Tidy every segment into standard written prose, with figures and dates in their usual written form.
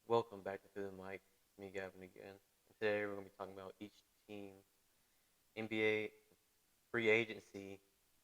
Welcome back to the mic. It's me, Gavin, again. And today we're going to be talking about each team's NBA free agency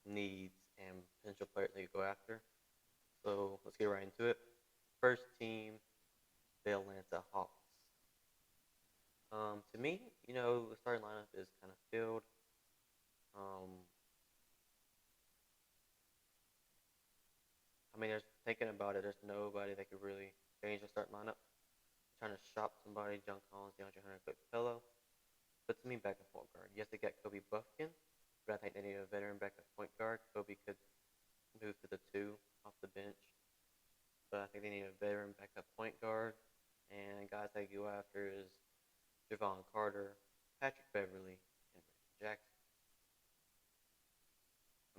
needs and potential players they could go after. So let's get right into it. First team, the Atlanta Hawks. To me, the starting lineup is kind of filled. Um, there's thinking about it. There's nobody that could really change the starting lineup. Trying to shop somebody, John Collins, DeAndre Hunter, Clint Capella. But to me, backup point guard. Yes, they got Kobe Buffkin, but I think they need a veteran backup point guard. Kobe could move to the two off the bench, but I think they need a veteran backup point guard. And guys they go after is Javon Carter, Patrick Beverly, and Reggie Jackson.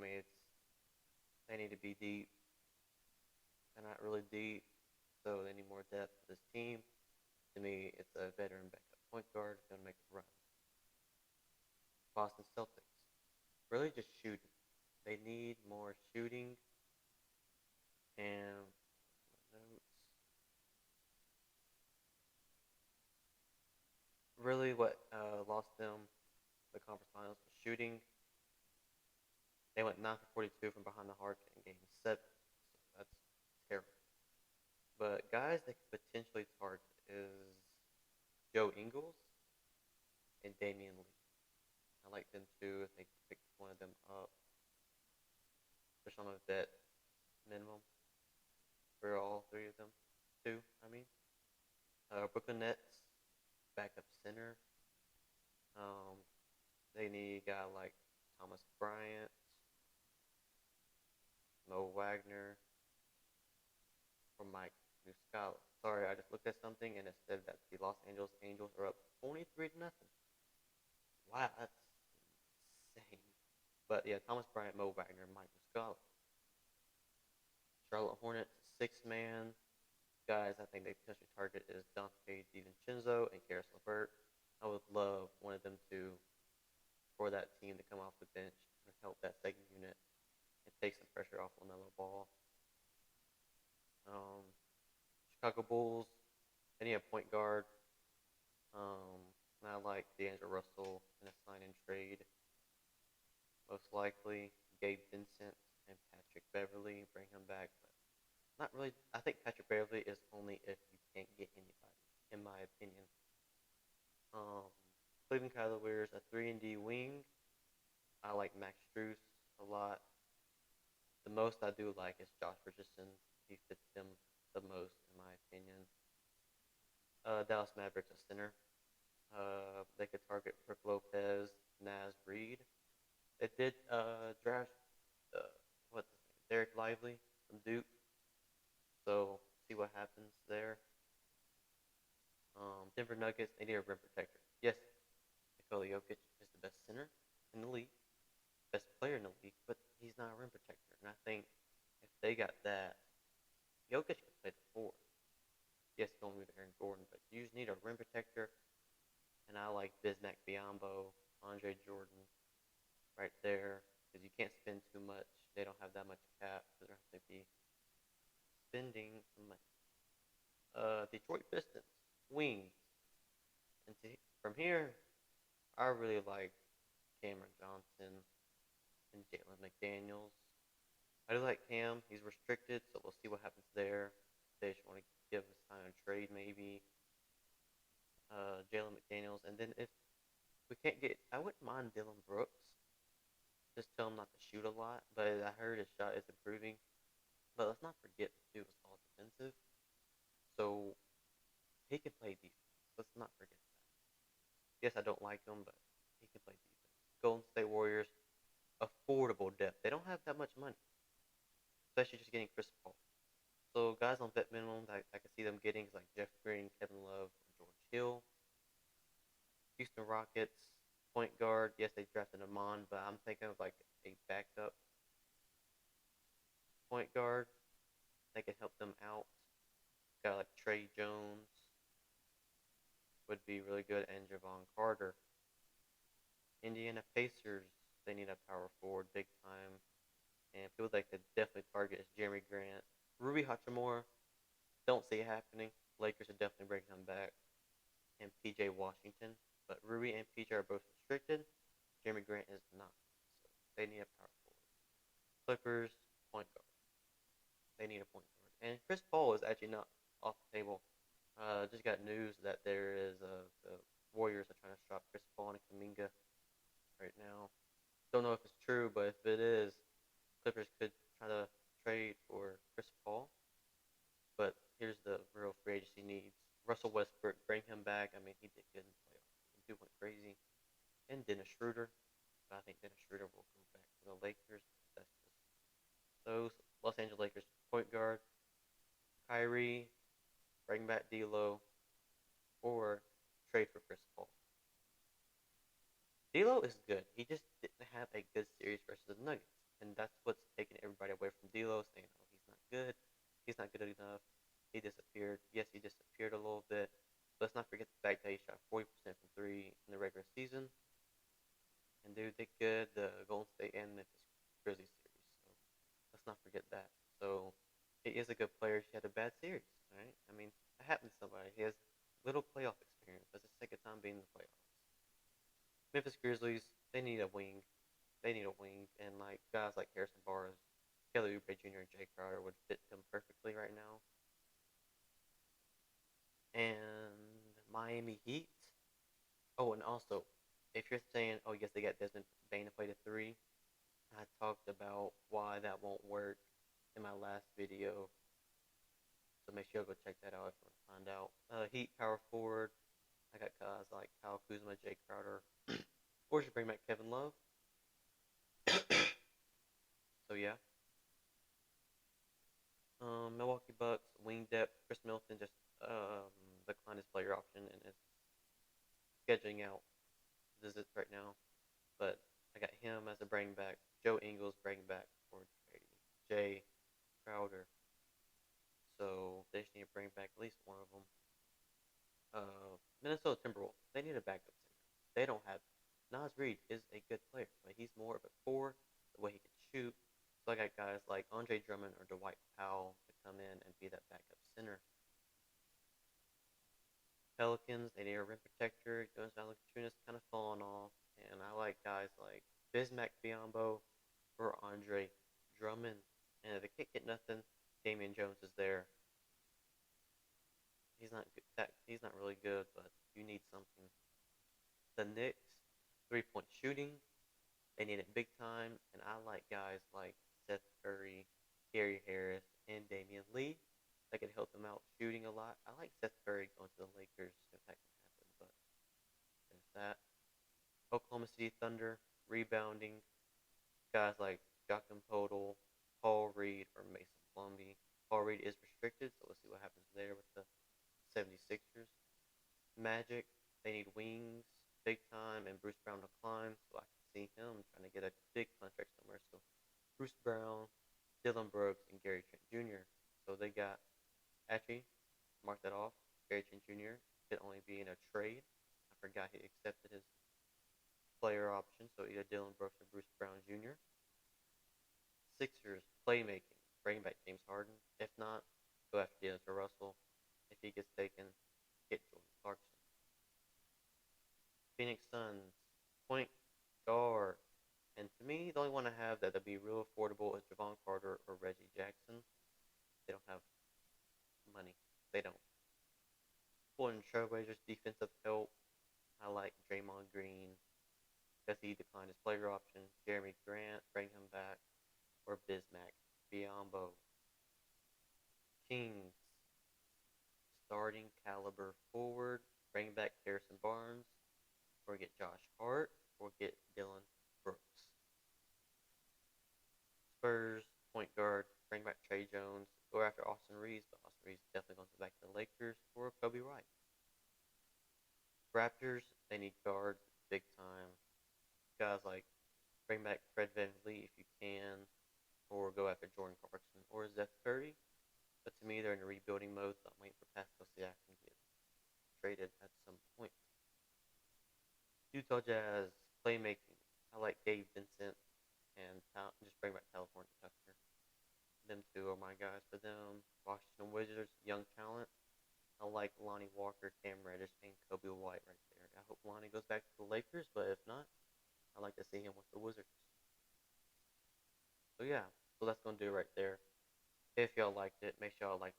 It's they need to be deep. They're not really deep, so they need more depth for this team. To me, it's a veteran backup point guard going to make a run. Boston Celtics, really just shooting. They need more shooting and notes. Really, what lost them the conference finals was shooting. They went 9 for 42 from behind the arc in Game 7, so that's terrible. But guys that could potentially target is Joe Ingles and Damian Lee. I like them too if they pick one of them up, especially on a vet minimum for all three of them. Two, I mean. Brooklyn Nets, backup center. Um, they need a guy like Thomas Bryant, Mo Wagner, or Mike Muscala. Sorry, I just looked at something and it said that the Los Angeles Angels are up 23 to nothing. Wow, that's insane. But yeah, Thomas Bryant, Mo Wagner, and Mike Muscala. Charlotte Hornets, six man. Guys, I think they potentially target is Dante DiVincenzo and Karis LeVert. I would love one of them to for that team to come off the bench and help that second unit and take some pressure off LaMelo Ball. Um, Chicago Bulls, they need a point guard. And I like D'Angelo Russell in a sign and trade. Most likely, Gabe Vincent and Patrick Beverly, bring him back. But not really. I think Patrick Beverly is only if you can't get anybody, in my opinion. Um, Cleveland Cavaliers, a 3 and D wing. I like Max Strus a lot. The most I do like is Josh Richardson. He fits them the most, in my opinion. Dallas Mavericks, a center. They could target Brook Lopez, Naz Reid. They did draft what's his name, Derek Lively from Duke. So see what happens there. Denver Nuggets, they need a rim protector. Yes, Nikola Jokic is the best center in the league, best player in the league, but he's not a rim protector. And I think if they got that, Jokic could play the four. Yes, going with Aaron Gordon, but you just need a rim protector. And I like Bismack Biyombo, Andre Jordan, right there, because you can't spend too much. They don't have that much cap, so they're going to be spending some money. Detroit Pistons, wings. And from here, I really like Cameron Johnson and Jalen McDaniels. I do like Cam. He's restricted, so we'll see what happens there. They just want to give us time to trade, maybe. Jalen McDaniels. And then if we can't get, I wouldn't mind Dylan Brooks. Just tell him not to shoot a lot. But I heard his shot is improving. But let's not forget the dude was all defensive. So he can play defense. Let's not forget that. Yes, I don't like him, but he can play defense. Golden State Warriors, affordable depth. They don't have that much money, especially just getting Chris Paul. So guys on vet minimum that I can see them getting is like Jeff Green, Kevin Love, or George Hill. Houston Rockets, point guard. Yes, they drafted Amon, but I'm thinking of like a backup point guard that can help them out. Got like Trey Jones would be really good, and Javon Carter. Indiana Pacers, they need a power forward big time. And people that could definitely target is Jeremy Grant. Ruby Hachimura, don't see it happening. Lakers are definitely bringing him back, and PJ Washington. But Rui and PJ are both restricted. Jeremy Grant is not. So they need a power forward. Clippers, point guard. They need a point guard. And Chris Paul is actually not off the table. Just got news that there is the Warriors are trying to shop Chris Paul and Kuminga right now. Don't know if it's true, but if it is, Clippers could try to trade for Chris Paul. But here's the real free agency needs. Russell Westbrook, bring him back. I mean, he did good in the playoffs. He went crazy. And Dennis Schroeder. But I think Dennis Schroeder will come back to the Lakers. That's just those Los Angeles Lakers point guard. Kyrie, bring back D'Lo, or trade for Chris Paul. D'Lo is good. He just didn't have a good series versus the Nuggets, and that's what's taking everybody away from D'Lo, saying, "Oh, he's not good. He's not good enough. He disappeared." Yes, he disappeared a little bit. Let's not forget the fact that he shot 40% from three in the regular season, and dude did good the Golden State and Memphis Grizzlies series. So let's not forget that. So he is a good player. He had a bad series, right? I mean, that happens to somebody. He has little playoff experience. That's his second time being in the playoffs. Memphis Grizzlies, they need a wing. They need a wing, and like guys like Harrison Barnes, Kelly Oubre Jr., and Jay Crowder would fit him perfectly right now. And Miami Heat. Oh, and also, if you're saying, oh yes, they got Desmond Bane to play the three, I talked about why that won't work in my last video. So make sure you go check that out if you want to find out. Heat power forward. I got guys like Kyle Kuzma, Jay Crowder, or should bring back Kevin Love. So yeah. Milwaukee Bucks wing depth. Chris Middleton just declined his player option and is scheduling out visits right now. But I got him as a bring back. Joe Ingles bring back for Jay Crowder. So they just need to bring back at least one of them. Minnesota Timberwolves. They need a backup center. They don't have. Naz Reid is a good player, but he's more of a four. The way he can shoot. So I got guys like Andre Drummond or Dwight Powell to come in and be that backup center. Pelicans, they need a rim protector. Jonas Valanciunas kind of falling off, and I like guys like Bismack Biyombo or Andre Drummond. And if they can't get nothing, Damian Jones is there. He's not good, he's not really good, but you need something. The Knicks, 3-point shooting, they need it big time, and I like guys like Seth Curry, Gary Harris, and Damian Lee that can help them out shooting a lot. I like Seth Curry going to the Lakers if that can happen, but there's that. Oklahoma City Thunder, rebounding, guys like Joakim Podol, Paul Reed, or Mason Plumlee. Paul Reed is restricted, so let's see what happens there with the 76ers. Magic, they need wings, big time, and Bruce Brown to climb, so I can see him trying to get a big contract somewhere. So Bruce Brown, Dylan Brooks, and Gary Trent Jr. So they got, actually, mark that off, Gary Trent Jr. could only be in a trade. I forgot he accepted his player option, so either Dylan Brooks or Bruce Brown Jr. Sixers, playmaking, bring back James Harden. If not, go after D'Angelo Russell. If he gets taken, get Jordan Clarkson. Phoenix Suns, point guard. And to me, the only one I have that'd be real affordable is Javon Carter or Reggie Jackson. They don't have money. They don't. Portland Trailblazers defensive help. I like Draymond Green because he declined his player option. Jeremy Grant, bring him back. Or Bismack Biyombo. Kings, starting caliber forward. Bring back Harrison Barnes. Or get Josh Hart. Or get Dylan Brooks. Spurs, point guard, bring back Trey Jones, go after Austin Reeves, but Austin Reeves definitely going to back to the Lakers or Kobe Wright. Raptors, they need guards big time. Guys like bring back Fred VanVleet if you can, or go after Jordan Clarkson or Seth Curry. But to me, they're in a rebuilding mode, so I'm waiting for Pascal Siakam to get traded at some point. Utah Jazz, playmaking. I like Gabe Vincent and just bring back California Tucker. Them two are my guys for them. Washington Wizards, young talent. I like Lonnie Walker, Cam Reddish, and Kobe White right there. I hope Lonnie goes back to the Lakers, but if not, I like to see him with the Wizards. So yeah, so that's gonna do it right there. If y'all liked it, make sure y'all like.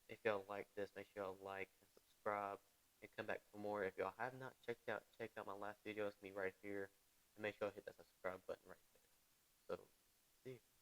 If y'all like this, make sure y'all like and subscribe and come back for more. If y'all have not check out my last video. It's me right here, and make sure y'all hit that subscribe button right there. So see you.